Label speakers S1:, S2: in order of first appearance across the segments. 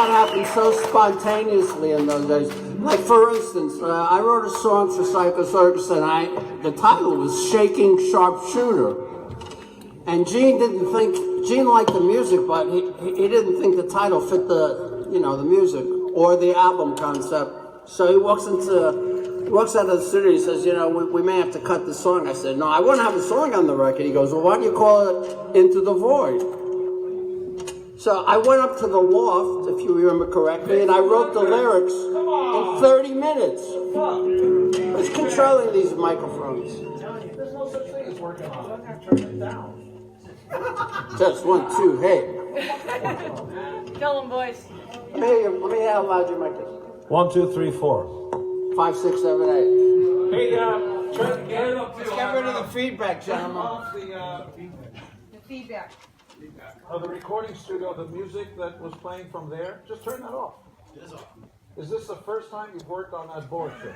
S1: lot happened so spontaneously in those days. Like, for instance, I wrote a song for Psycho Circus, and the title was Shaking Sharpshooter. And Gene liked the music, but he didn't think the title fit the music or the album concept. So he walks out of the studio, he says, we may have to cut this song. I said, no, I wouldn't have a song on the record. He goes, well, why do you call it Into the Void? So I went up to the loft, if you remember correctly, and I wrote the lyrics in 30 minutes. Who's controlling these microphones?
S2: There's no such thing as working on it. Turn it down.
S1: Just 1, 2, hey.
S3: Kill them, boys.
S1: Let me hear how loud your mic is.
S4: 1, 2, 3, 4.
S1: 5, 6, 7, 8.
S2: Hey, let's
S1: get rid of the feedback, gentlemen.
S3: The feedback.
S2: The recording studio, the music that was playing from there, just turn that off. Is this the first time you've worked on that board, sir?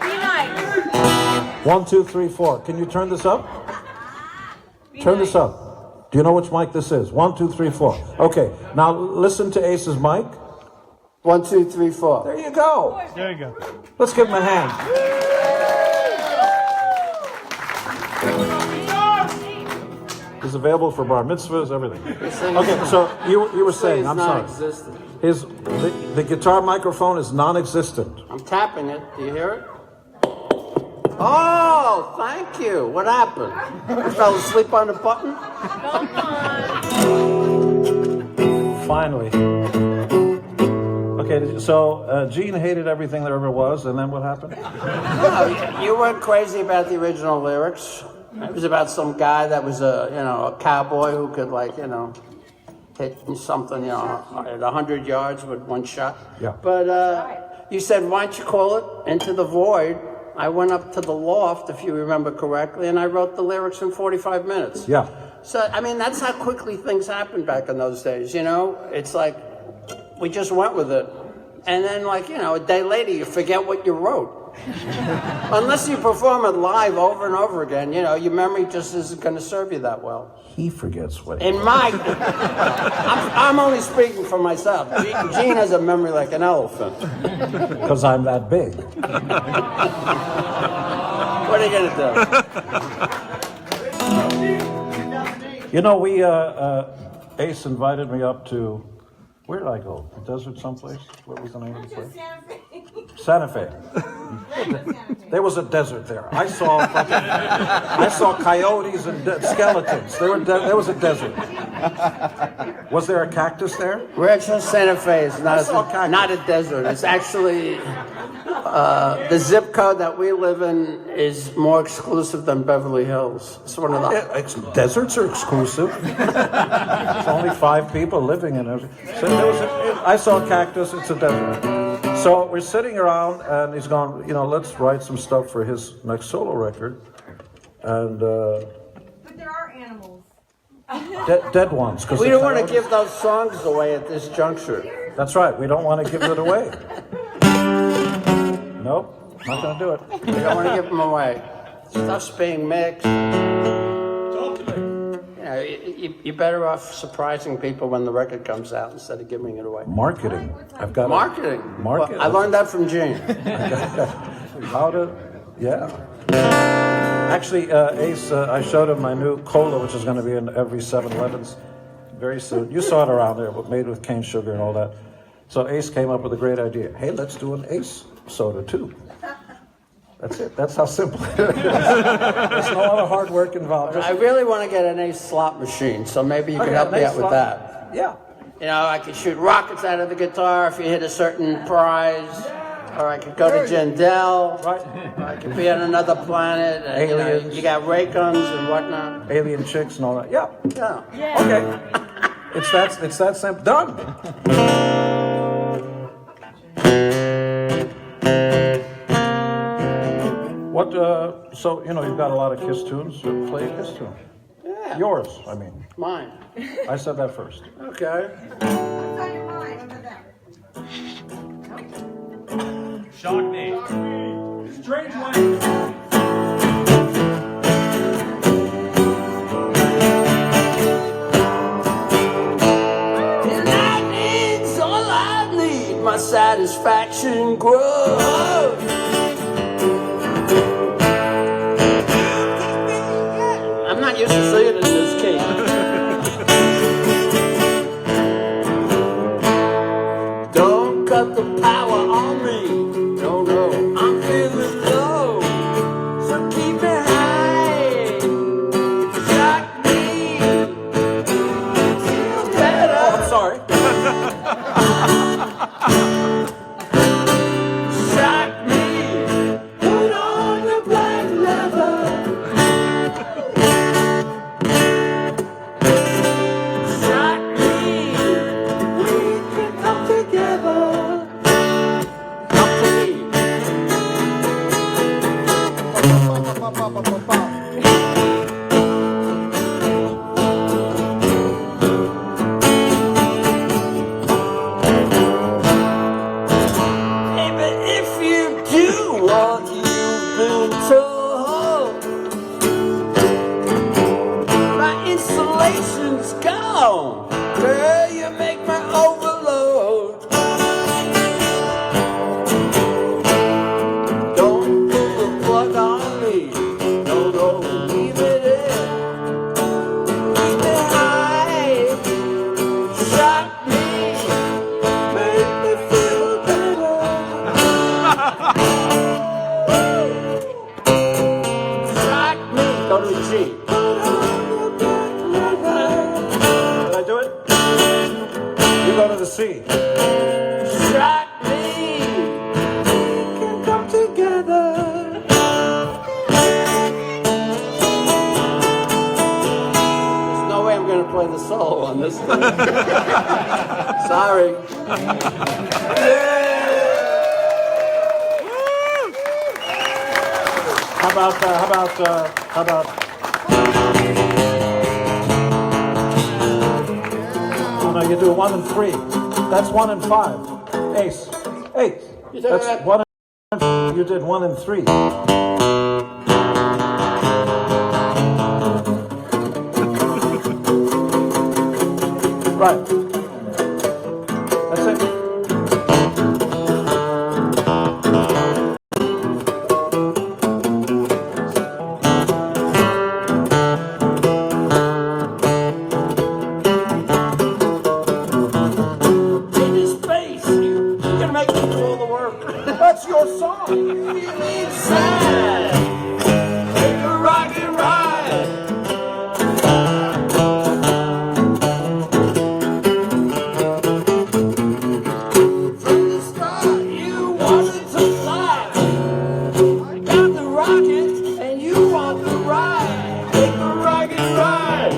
S3: Be nice.
S4: 1, 2, 3, 4. Can you turn this up? Turn this up. Do you know which mic this is? 1, 2, 3, 4. Okay, now listen to Ace's mic.
S1: 1, 2, 3, 4.
S4: There you go.
S5: There you go.
S4: Let's give him a hand. He's available for bar mitzvahs, everything. Okay, so you were saying, I'm sorry. The guitar microphone is non-existent.
S1: I'm tapping it. Do you hear it? Oh, thank you. What happened? You fell asleep on the button?
S3: Come on.
S4: Finally. Okay, so Gene hated everything there ever was, and then what happened?
S1: No, you weren't crazy about the original lyrics. It was about some guy that was a cowboy who could hit something, at 100 yards with one shot.
S4: Yeah.
S1: But you said, why don't you call it Into the Void? I went up to the loft, if you remember correctly, and I wrote the lyrics in 45 minutes.
S4: Yeah.
S1: So, I mean, that's how quickly things happened back in those days, It's like, we just went with it. And then, a day later, you forget what you wrote. Unless you perform it live over and over again, your memory just isn't going to serve you that well.
S4: He forgets what he...
S1: I'm only speaking for myself. Gene has a memory like an elephant.
S4: Because I'm that big.
S1: What are you going to do?
S4: Ace invited me up to... Where did I go? The desert someplace? What was the name of the place? Santa Fe. There was a desert there. I saw coyotes and skeletons. There was a desert. Was there a cactus there?
S1: Rancho Santa Fe is not a desert. It's actually the zip code that we live in is more exclusive than Beverly Hills. It's one of the
S4: deserts are exclusive. There's only 5 people living in it. So I saw a cactus. It's a desert. So we're sitting around, and he's gone, let's write some stuff for his next solo record. And
S3: But there are animals.
S4: dead ones.
S1: We don't want to give those songs away at this juncture.
S4: That's right. We don't want to give it away. Nope, not going to do it.
S1: We don't want to give them away. Stuff's being mixed. You're better off surprising people when the record comes out instead of giving it away.
S4: Marketing. I've got
S1: marketing.
S4: Marketing.
S1: Well, I learned that from Gene.
S4: How to? Yeah. Actually, Ace, I showed him my new cola, which is going to be in every 7-Elevens very soon. You saw it around there, but made with cane sugar and all that. So Ace came up with a great idea. Hey, let's do an Ace soda too. That's it. That's how simple it is. There's no other hard work involved.
S1: I really want to get an Ace slot machine, so maybe you could help me out with that.
S4: Yeah.
S1: I could shoot rockets out of the guitar if you hit a certain prize, or I could go to Jandel,
S4: right?
S1: Or I could be on another planet. And, you got ray guns and whatnot.
S4: Alien chicks and all that. Yeah.
S1: Yeah.
S4: Okay. It's that simple. Done. What, so, you've got a lot of Kiss tunes. Play a Kiss tune.
S1: Yeah.
S4: Yours, I mean.
S1: Mine.
S4: I said that first.
S1: Okay.
S3: What's on your mind? What about that?
S5: Shock me. Strange Way.
S1: satisfaction grows. I'm not used to seeing it in this key. Don't cut the power on me. No, no, I'm feeling low. So keep me high. Shock me. Feel better.
S4: Oh, I'm sorry.
S1: Shock me. Put on your black leather. Shock me. We can come together. Come to me. Hey, but if you do what you've been told, my insulation's gone. Girl, you make me overload. Don't pull the plug on me. No, no, leave it in. Keep me high. Shock me. Make me feel better. Shock me. Go to the G.
S4: Did I do it? You go to the C.
S1: Shock me. We can come together. There's no way I'm going to play the solo on this thing. Sorry.
S4: How about, oh no, you do 1 and 3. That's 1 and 5. Ace. That's
S1: that?
S4: 1 and, you did 1 and 3. Right. That's it.
S1: In his face, you're going to make me do all the work.
S4: That's your song.
S1: Feel inside. Take a rocket ride. From the start, you wanted to fly. I got the rocket, and you want the ride. Take a rocket ride.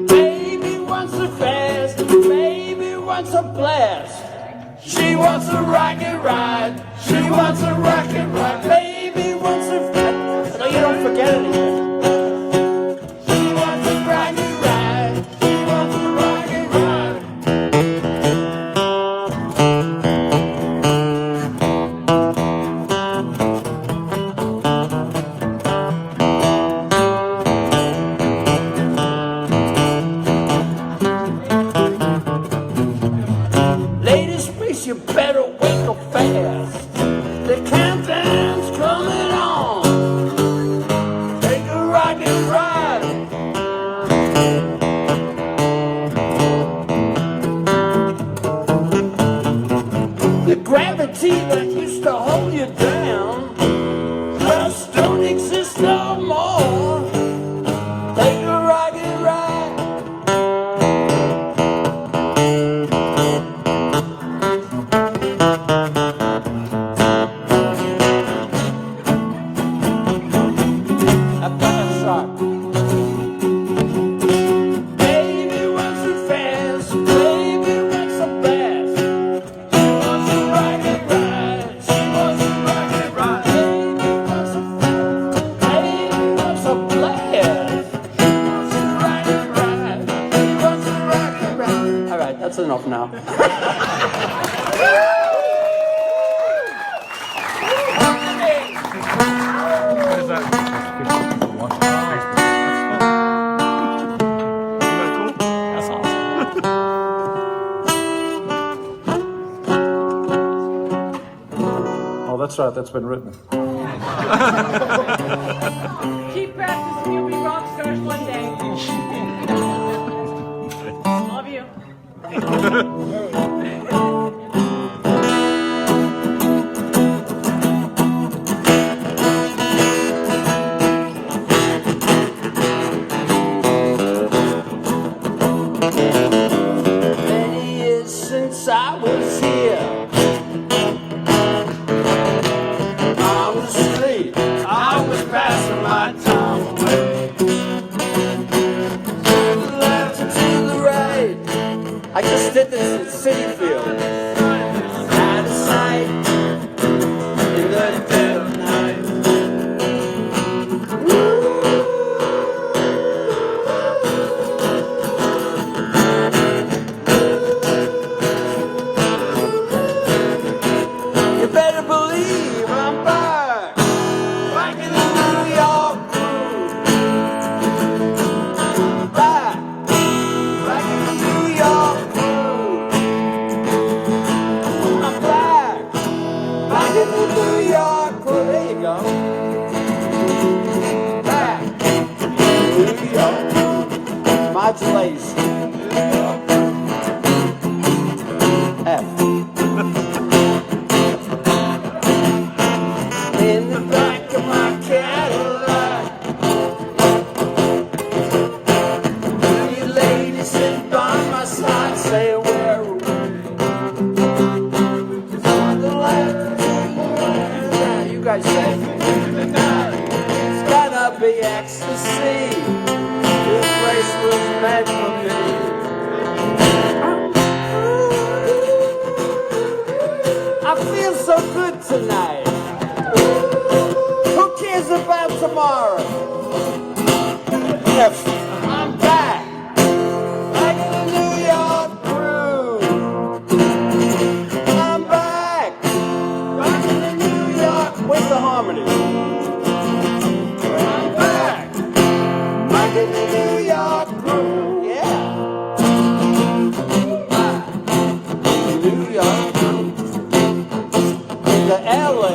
S1: Baby wants a fast, baby wants a blast. She wants a rocket ride, she wants a rocket ride. Baby wants a fast, so you don't forget anything. She wants a rocket ride, she wants a rocket ride. Ladies, please, you better wake up fast. The countdown's coming on. Take a rocket ride. The gravity that used to hold you down just don't exist no more. Take a rocket ride. I've got a shot. Baby wants it fast, baby wants a blast. She wants a rocket ride, she wants a rocket ride. Baby wants a baby wants a blast. She wants a rocket ride, she wants a rocket ride. All right, that's enough now.
S4: Mozart that's been written.
S6: Keep practicing, you'll be rock stars one day. Love you.
S1: Many years since I was here on the street, I was passing my time away. To the left and to the right, I just did this at City Field. Out of sight in the dead of night. You better believe I'm back, back in the New York groove. Back in the New York groove. I'm back in the New York groove. There you go. Back in the New York groove. Modulation. F. In the back of my Cadillac, you ladies sit by my side, say where are we? On the left, yeah, you guys say it's gonna be ecstasy. This place was meant for me. I feel so good tonight. Who cares about tomorrow? If I'm back in the New York groove. I'm back in the New York. Where's the harmony? I'm back in the New York groove. Yeah. Back in the New York groove. In the LA.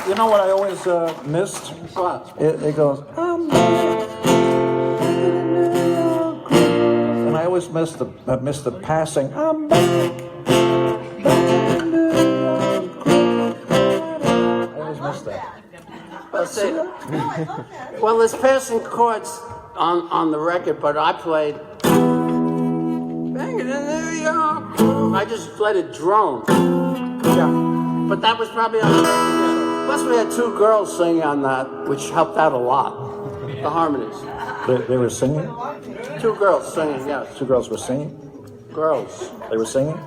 S4: You know what I always missed?
S1: What?
S4: It goes, I'm back in the New York groove. And I always missed the passing. I'm back in the New York groove. I always missed that.
S1: Well, see, well, there's passing chords on the record, but I played banging in New York. I just let it drone. Yeah, but that was probably on the record. Plus, we had two girls singing on that, which helped out a lot. The harmonies.
S4: They were singing?
S1: Two girls singing, yes.
S4: Two girls were singing?
S1: Girls.
S4: They were singing?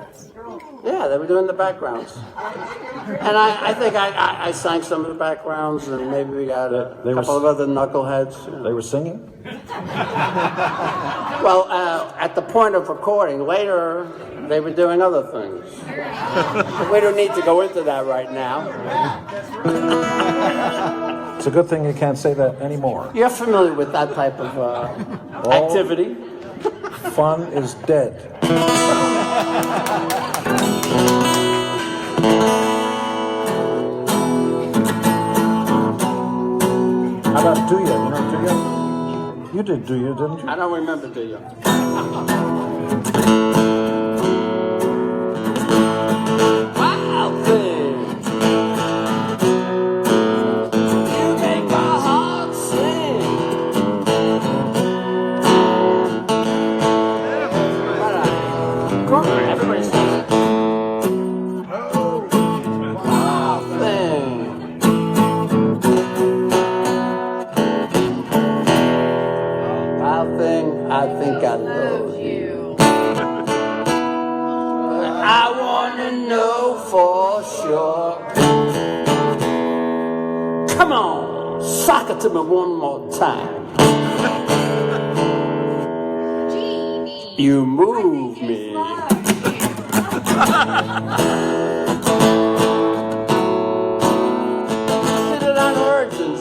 S1: Yeah, they were doing the backgrounds. And I think I sang some of the backgrounds, and maybe we got a couple of other knuckleheads.
S4: They were singing?
S1: Well, at the point of recording, later they were doing other things. We don't need to go into that right now.
S4: It's a good thing you can't say that anymore.
S1: You're familiar with that type of activity.
S4: Fun is dead. How about Do Ya? You know Do Ya? You did Do Ya, didn't you?
S1: I don't remember, do you? Wild thing. You make my heart sing. Come on, everybody sing it. Wild thing. Wild thing, I think I love you. I wanna know for sure. Come on, sock it to me one more time. You move me. Did it on Origins.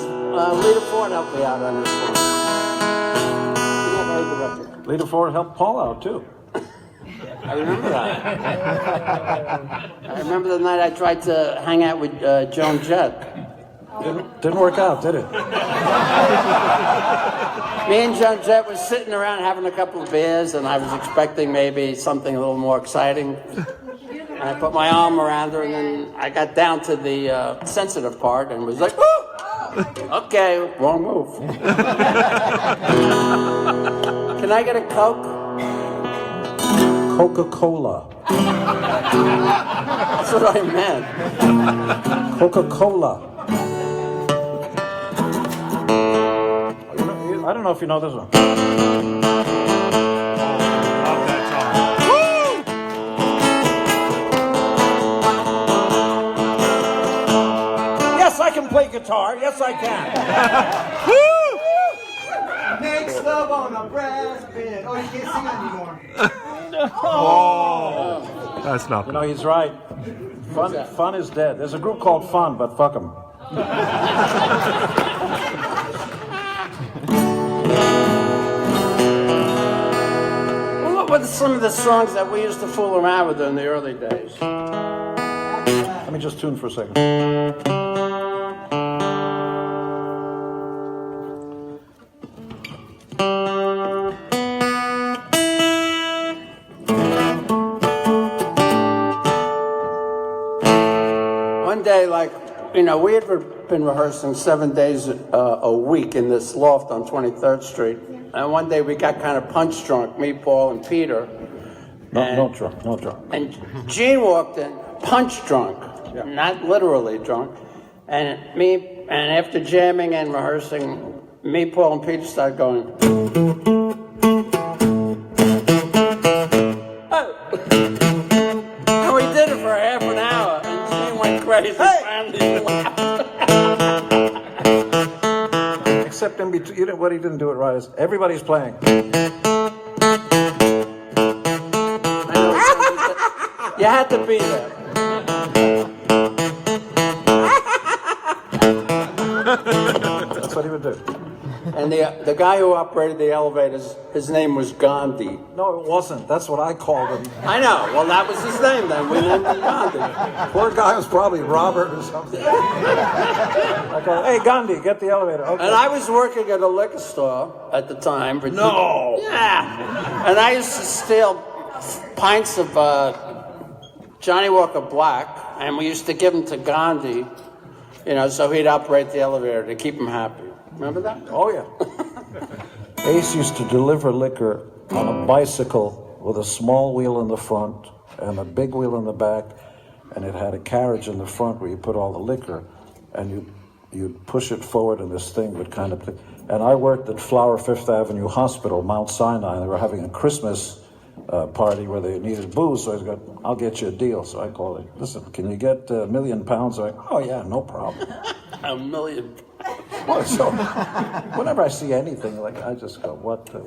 S1: Lita Ford helped me out on this one. You never heard the record.
S4: Lita Ford helped Paul out too.
S1: I remember that. I remember the night I tried to hang out with Joan Jett.
S4: Didn't work out, did it?
S1: Me and Joan Jett was sitting around having a couple of beers, and I was expecting maybe something a little more exciting. And I put my arm around her, and then I got down to the sensitive part and was like, "Woo! Okay, wrong move." Can I get a Coke?
S4: Coca-Cola.
S1: That's what I meant.
S4: Coca-Cola. I don't know if you know this one. Yes, I can play guitar. Yes, I can.
S7: Makes love on a brass band. Oh, you can't sing anymore.
S8: That's not.
S4: You know, he's right. Fun is dead. There's a group called Fun, but fuck them.
S1: What were some of the songs that we used to fool around with in the early days?
S4: Let me just tune for a second.
S1: One day, we had been rehearsing 7 days a week in this loft on 23rd Street. And one day we got kind of punch drunk, me, Paul, and Peter.
S4: No drunk.
S1: And Gene walked in, punch drunk, not literally drunk. And after jamming and rehearsing, me, Paul, and Peter started going, "Oh!" And we did it for half an hour, and Gene went crazy. Finally laughed.
S4: Except in between, what he didn't do it right is everybody's playing.
S1: You had to be there.
S4: That's what he would do.
S1: And the guy who operated the elevators, his name was Gandhi.
S4: No, it wasn't. That's what I called him.
S1: I know. Well, that was his name then. We named him Gandhi.
S4: Poor guy was probably Robert or something. I called, hey, Gandhi, get the elevator. Okay.
S1: And I was working at a liquor store at the time.
S4: No.
S1: Yeah. And I used to steal pints of Johnny Walker Black, and we used to give them to Gandhi, so he'd operate the elevator to keep him happy. Remember that?
S4: Oh, yeah. Ace used to deliver liquor on a bicycle with a small wheel in the front and a big wheel in the back, and it had a carriage in the front where you put all the liquor, and you'd push it forward, and this thing would kind of... And I worked at Flower Fifth Avenue Hospital, Mount Sinai, and they were having a Christmas party where they needed booze, so I said, I'll get you a deal. So I called it, listen, can you get £1 million? Oh, yeah, no problem.
S1: $1 million.
S4: Well, so whenever I see anything, I just go, what the...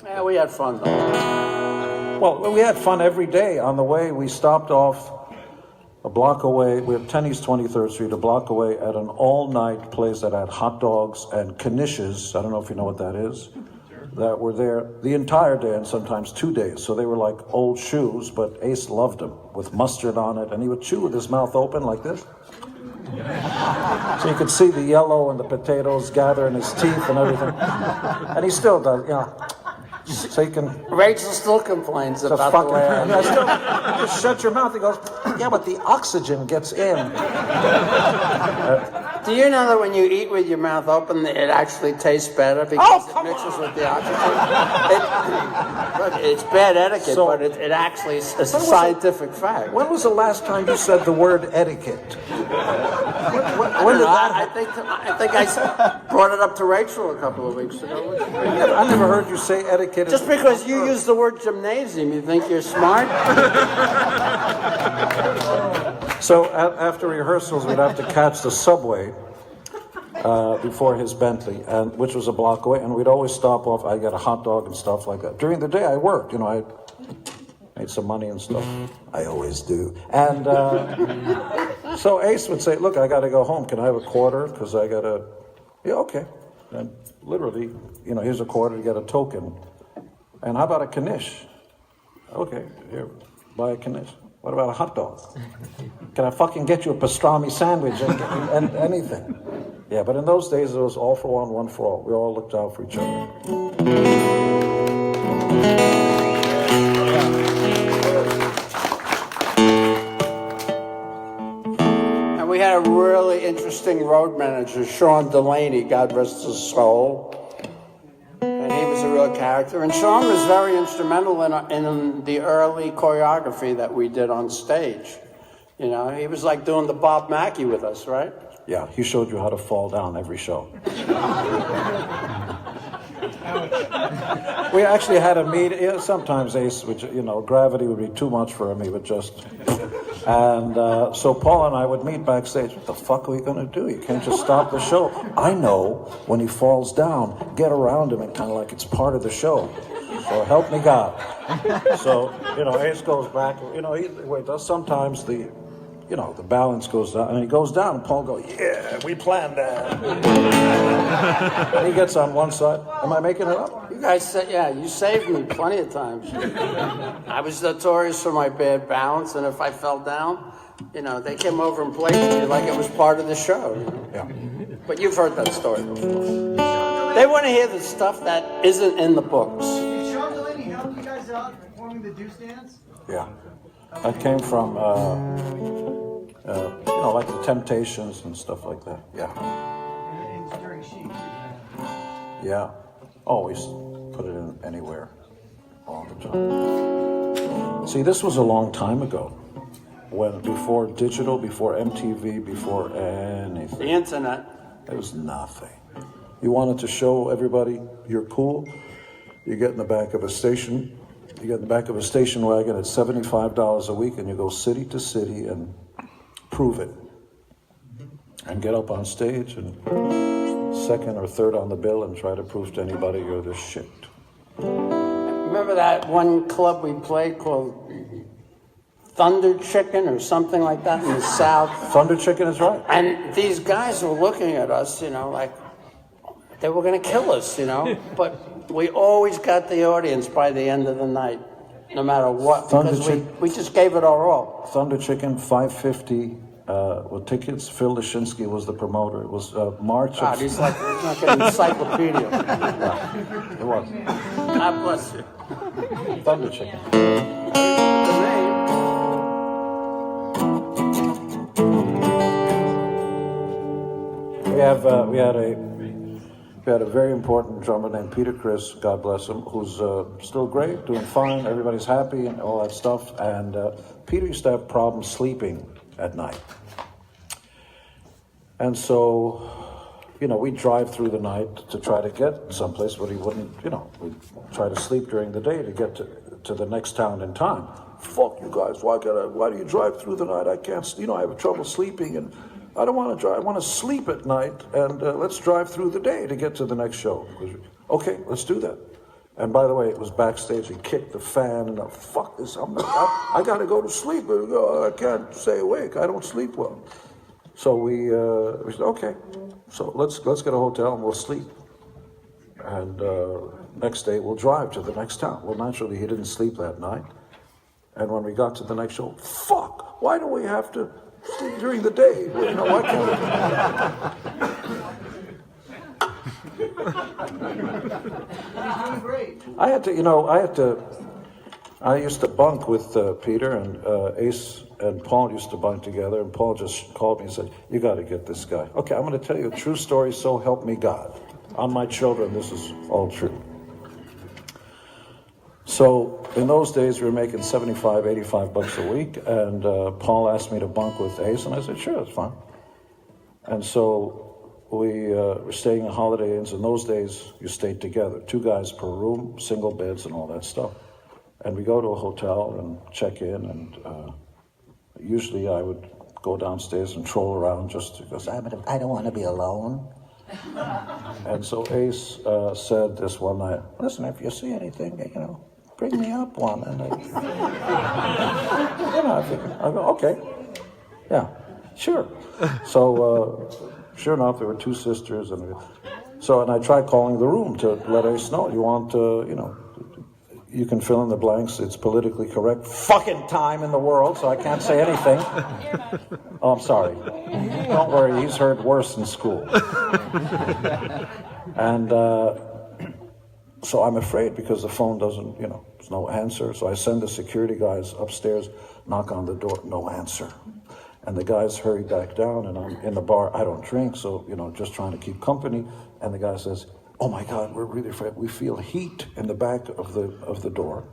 S1: Yeah, we had fun, though.
S4: Well, we had fun every day. On the way, we stopped off a block away. We have 10 East 23rd Street, a block away, at an all-night place that had hot dogs and knishes. I don't know if you know what that is. That were there the entire day and sometimes 2 days. So they were like old shoes, but Ace loved them with mustard on it, and he would chew with his mouth open like this. So you could see the yellow and the potatoes gather in his teeth and everything. And he still does, So you can...
S1: Rachel still complains about the way
S4: just shut your mouth. He goes, yeah, but the oxygen gets in.
S1: Do you know that when you eat with your mouth open, it actually tastes better because it mixes with the oxygen? It's bad etiquette, but it actually is a scientific fact.
S4: When was the last time you said the word etiquette? When did that happen?
S1: I think I brought it up to Rachel a couple of weeks ago.
S4: I never heard you say etiquette.
S1: Just because you use the word gymnasium, you think you're smart?
S4: So after rehearsals, we'd have to catch the subway before his Bentley, which was a block away, and we'd always stop off. I'd get a hot dog and stuff like that. During the day, I worked. I made some money and stuff. I always do. And so Ace would say, look, I got to go home. Can I have a quarter? Because I got to... Yeah, okay. And literally, here's a quarter to get a token. And how about a knish? Okay, here, buy a knish. What about a hot dog? Can I fucking get you a pastrami sandwich and anything? Yeah, but in those days it was all for one for all. We all looked out for each other.
S1: And we had a really interesting road manager, Sean Delaney, God rest his soul. And he was a real character. And Sean was very instrumental in the early choreography that we did on stage. You know, he was like doing the Bob Mackie with us, right?
S4: Yeah, he showed you how to fall down every show. We actually had a meeting. Yeah, sometimes Ace, which, you know, gravity would be too much for him. He would just. And so Paul and I would meet backstage. What the fuck are we going to do? You can't just stop the show. I know when he falls down, get around him and kind of like it's part of the show. So help me God. So, you know, Ace goes back. You know, sometimes the balance goes down, and he goes down, and Paul goes, yeah, we planned that. And he gets on one side. Am I making it up?
S1: You guys said, yeah, you saved me plenty of times. I was notorious for my bad balance, and if I fell down, you know, they came over and played me like it was part of the show. You know?
S4: Yeah.
S1: But you've heard that story before. They want to hear the stuff that isn't in the books.
S7: Did Sean Delaney help you guys out performing the Deuce Dance?
S4: Yeah. That came from, you know, like the Temptations and stuff like that. Yeah.
S7: And during Chic.
S4: Yeah. Always put it in anywhere. All the time. See, this was a long time ago. Before digital, before MTV, before anything.
S1: The internet.
S4: There was nothing. You wanted to show everybody you're cool, you get in the back of a station. You get in the back of a station wagon at $75 a week, and you go city to city and prove it. And get up on stage and second or third on the bill and try to prove to anybody you're the shit.
S1: Remember that one club we played called Thunder Chicken or something like that in the South?
S4: Thunder Chicken is right.
S1: And these guys were looking at us, you know, like they were going to kill us, you know. But we always got the audience by the end of the night, no matter what, because we just gave it our all.
S4: Thunder Chicken, $5.50 with tickets. Phil Lashinsky was the promoter. It was March
S1: God,
S4: of...
S1: he's like an encyclopedia.
S4: Yeah, it was.
S1: God bless you.
S4: Thunder Chicken.
S1: The name.
S4: We had a very important drummer named Peter Criss, God bless him, who's still great, doing fine, everybody's happy and all that stuff. And Peter used to have problems sleeping at night. And so, you know, we'd drive through the night to try to get someplace, but he wouldn't, you know, we'd try to sleep during the day to get to the next town in time. Fuck you guys, why do you drive through the night? I can't, you know, I have trouble sleeping and I don't want to drive. I want to sleep at night, and let's drive through the day to get to the next show. Okay, let's do that. And by the way, it was backstage. He kicked the fan, and fuck this. I got to go to sleep. I can't stay awake. I don't sleep well. So we said, okay. So let's get a hotel and we'll sleep. And next day we'll drive to the next town. Well, naturally he didn't sleep that night. And when we got to the next show, fuck! Why do we have to sleep during the day? You know, why can't
S7: Great.
S4: I used to bunk with Peter, and Ace and Paul used to bunk together, and Paul just called me and said, you got to get this guy. Okay, I'm going to tell you a true story, so help me God. On my children, this is all true. So in those days, we were making $75, $85 a week, and Paul asked me to bunk with Ace, and I said, sure, that's fine. And so we were staying in Holiday Inns. In those days, you stayed together, 2 guys per room, single beds and all that stuff. And we go to a hotel and check in, and usually I would go downstairs and troll around just because I don't want to be alone. And so Ace said this one night, listen, if you see anything, you know, bring me up one. And I go, okay, yeah, sure. So sure enough, there were 2 sisters, and I tried calling the room to let Ace know, you want, you know, you can fill in the blanks. It's politically correct fucking time in the world, so I can't say anything. Oh, I'm sorry. Don't worry, he's heard worse in school. And so I'm afraid because the phone doesn't, there's no answer. So I send the security guys upstairs, knock on the door, no answer. And the guys hurry back down, and I'm in the bar. I don't drink, so, just trying to keep company. And the guy says, "Oh my God, we're really afraid. We feel heat in the back of the door.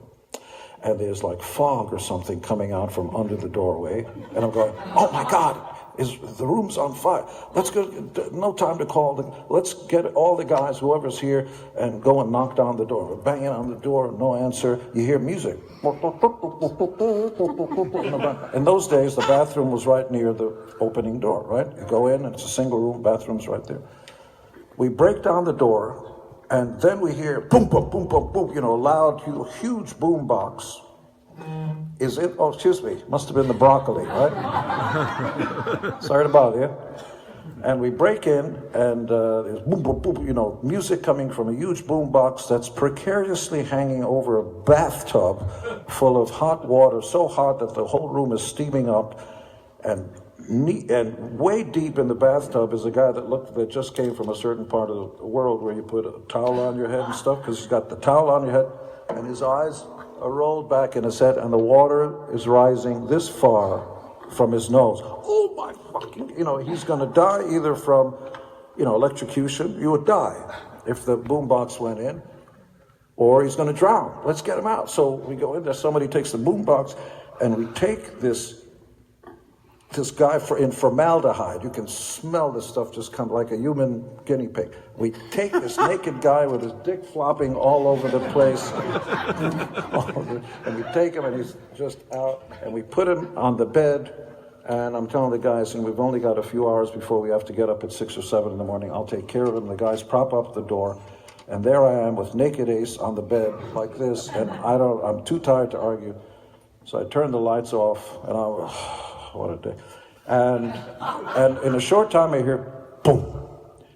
S4: And there's like fog or something coming out from under the doorway." And I'm going, "Oh my God, the room's on fire. Let's go, no time to call. Let's get all the guys, whoever's here, and go and knock down the door." We're banging on the door, no answer. You hear music. In those days, the bathroom was right near the opening door, right? You go in, and it's a single room, bathroom's right there. We break down the door, and then we hear boom, boom, boom, boom, boom, loud, huge boom box. Is it? Oh, excuse me. Must have been the broccoli, right? Sorry to bother you. And we break in, and there's boom, boom, boom, music coming from a huge boom box that's precariously hanging over a bathtub full of hot water, so hot that the whole room is steaming up. And way deep in the bathtub is a guy that just came from a certain part of the world where you put a towel on your head and stuff, because he's got the towel on your head, and his eyes are rolled back in his head, and the water is rising this far from his nose. Oh my fucking, he's gonna die either from, electrocution. You would die if the boombox went in, or he's gonna drown. Let's get him out. So we go in there, somebody takes the boombox, and we take this guy in formaldehyde. You can smell this stuff just come like a human guinea pig. We take this naked guy with his dick flopping all over the place, and we take him, and he's just out, and we put him on the bed, and I'm telling the guys, and we've only got a few hours before we have to get up at 6 or 7 in the morning. I'll take care of him. The guys prop up the door, and there I am with naked Ace on the bed like this, and I'm too tired to argue. So I turn the lights off, and what a day. And in a short time I hear boom.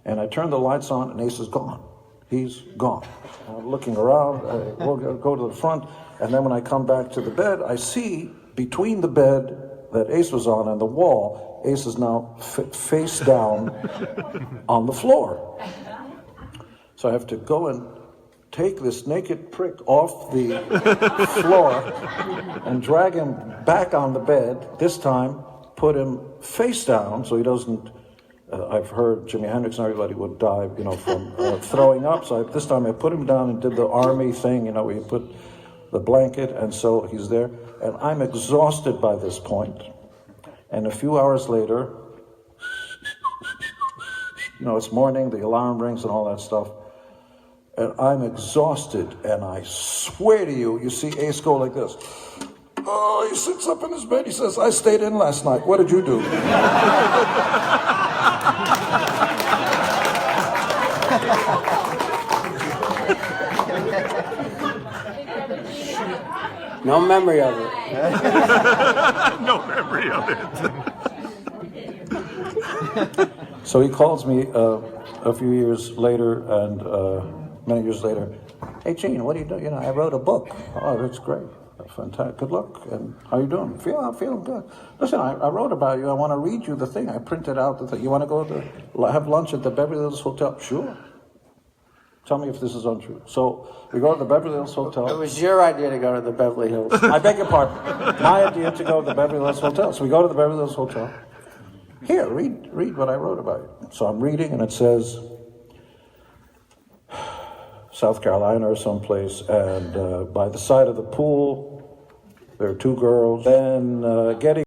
S4: And I turn the lights on, and Ace is gone. He's gone. I'm looking around, we'll go to the front, and then when I come back to the bed, I see between the bed that Ace was on and the wall, Ace is now face down on the floor. So I have to go and take this naked prick off the floor and drag him back on the bed, this time put him face down so he doesn't, I've heard Jimi Hendrix and everybody would die, from throwing up. So this time I put him down and did the army thing, where you put the blanket, and so he's there. And I'm exhausted by this point. And a few hours later, it's morning, the alarm rings and all that stuff. And I'm exhausted, and I swear to you see Ace go like this. Oh, he sits up in his bed, he says, "I stayed in last night. What did you do?"
S1: No memory of it.
S5: No memory of it.
S4: So he calls me a few years later, and many years later, "Hey, Gene, what do you do? I wrote a book." "Oh, that's great. Fantastic. Good luck. And how you doing?" I'm feeling good. "Listen, I wrote about you. I want to read you the thing. I printed out the thing. You want to go have lunch at the Beverly Hills Hotel?" "Sure. Tell me if this is untrue." So we go to the Beverly Hills Hotel.
S1: It was your idea to go to the Beverly Hills.
S4: I beg your pardon. My idea to go to the Beverly Hills Hotel. So we go to the Beverly Hills Hotel. "Here, read what I wrote about you." So I'm reading, and it says, South Carolina or someplace, and by the side of the pool, there are two girls. Then getting